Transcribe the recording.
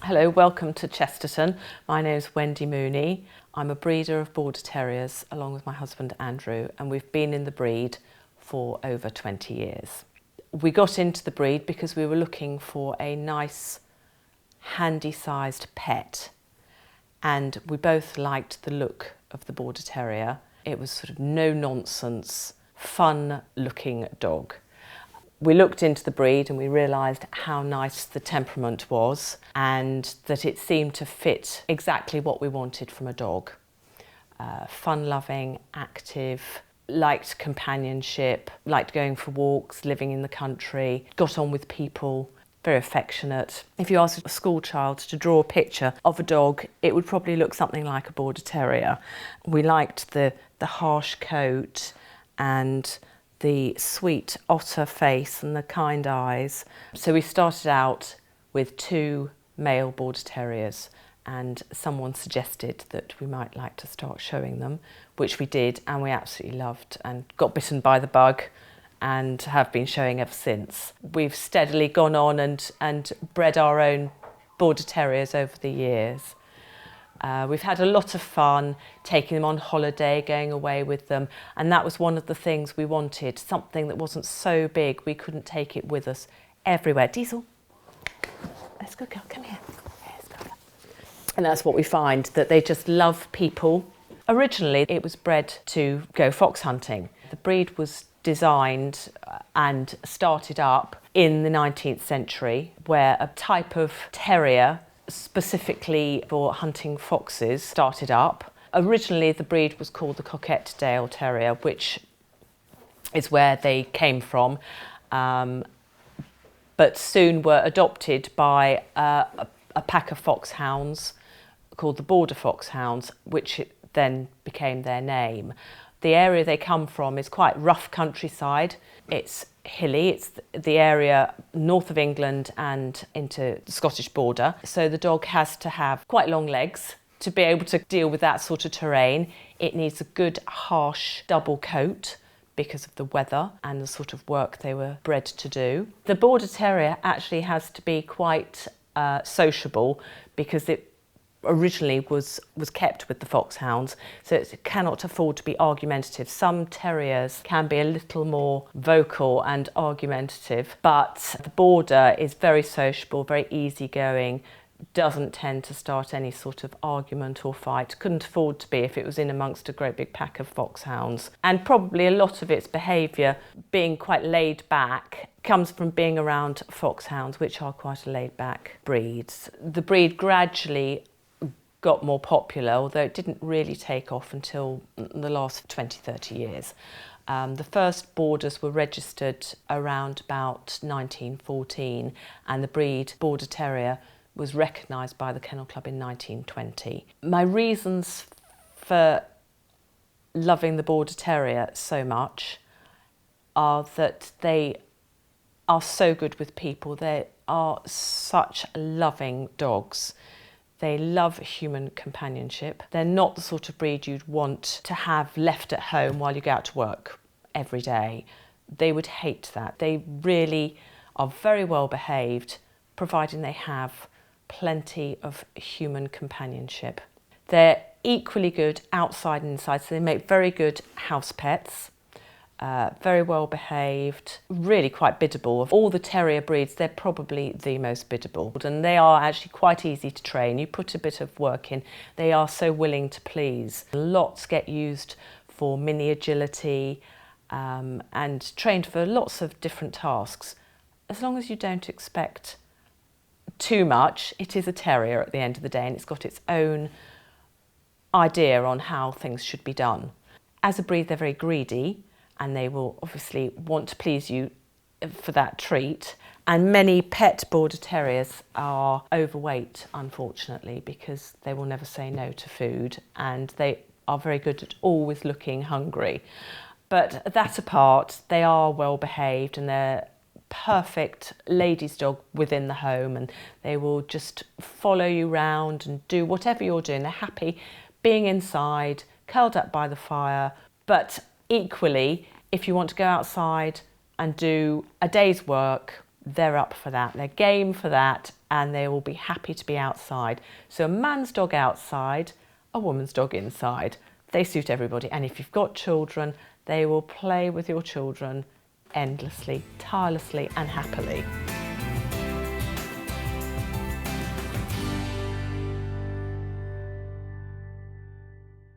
Hello, welcome to Chesterton. My name is Wendy Mooney. I'm a breeder of Border Terriers along with my husband Andrew, and we've been in the breed for over 20 years. We got into the breed because we were looking for a nice, handy-sized pet, and we both liked the look of the Border Terrier. It was sort of no-nonsense, fun-looking dog. We looked into the breed and we realised how nice the temperament was and that it seemed to fit exactly what we wanted from a dog. Fun-loving, active, liked companionship, liked going for walks, living in the country, got on with people, very affectionate. If you asked a school child to draw a picture of a dog, it would probably look something like a Border Terrier. We liked the harsh coat and the sweet otter face and the kind eyes. So we started out with 2 male Border Terriers, and someone suggested that we might like to start showing them, which we did, and we absolutely loved and got bitten by the bug and have been showing ever since. We've steadily gone on and bred our own Border Terriers over the years. We've had a lot of fun taking them on holiday, going away with them, and that was one of the things we wanted, something that wasn't so big we couldn't take it with us everywhere. Diesel, let's go, girl, come here. Let's go. And that's what we find, that they just love people. Originally, it was bred to go fox hunting. The breed was designed and started up in the 19th century, where a type of terrier specifically for hunting foxes started up. Originally the breed was called the Coquette-Dale Terrier, which is where they came from, but soon were adopted by a pack of foxhounds called the Border Foxhounds, which then became their name. The area they come from is quite rough countryside. It's hilly, it's the area north of England and into the Scottish border. So the dog has to have quite long legs to be able to deal with that sort of terrain. It needs a good harsh double coat because of the weather and the sort of work they were bred to do. The Border Terrier actually has to be quite sociable because it originally was kept with the foxhounds, so it cannot afford to be argumentative. Some terriers can be a little more vocal and argumentative, but the Border is very sociable, very easygoing, doesn't tend to start any sort of argument or fight. Couldn't afford to be if it was in amongst a great big pack of foxhounds. And probably a lot of its behaviour, being quite laid back, comes from being around foxhounds, which are quite a laid back breed. The breed gradually got more popular, although it didn't really take off until the last 20-30 years. The first Borders were registered around about 1914, and the breed Border Terrier was recognised by the Kennel Club in 1920. My reasons for loving the Border Terrier so much are that they are so good with people. They are such loving dogs. They love human companionship. They're not the sort of breed you'd want to have left at home while you go out to work every day. They would hate that. They really are very well behaved, providing they have plenty of human companionship. They're equally good outside and inside, so they make very good house pets. Very well behaved, really quite biddable. Of all the terrier breeds, they're probably the most biddable, and they are actually quite easy to train. You put a bit of work in, they are so willing to please. Lots get used for mini agility and trained for lots of different tasks. As long as you don't expect too much, it is a terrier at the end of the day, and it's got its own idea on how things should be done. As a breed, they're very greedy, and they will obviously want to please you for that treat. And many pet Border Terriers are overweight, unfortunately, because they will never say no to food, and they are very good at always looking hungry. But that apart, they are well behaved, and they're perfect ladies' dog within the home, and they will just follow you round and do whatever you're doing. They're happy being inside, curled up by the fire. But equally, if you want to go outside and do a day's work they're up for that, they're game for that, and they will be happy to be outside. So a man's dog outside, a woman's dog inside. They suit everybody, and if you've got children, they will play with your children endlessly, tirelessly and happily.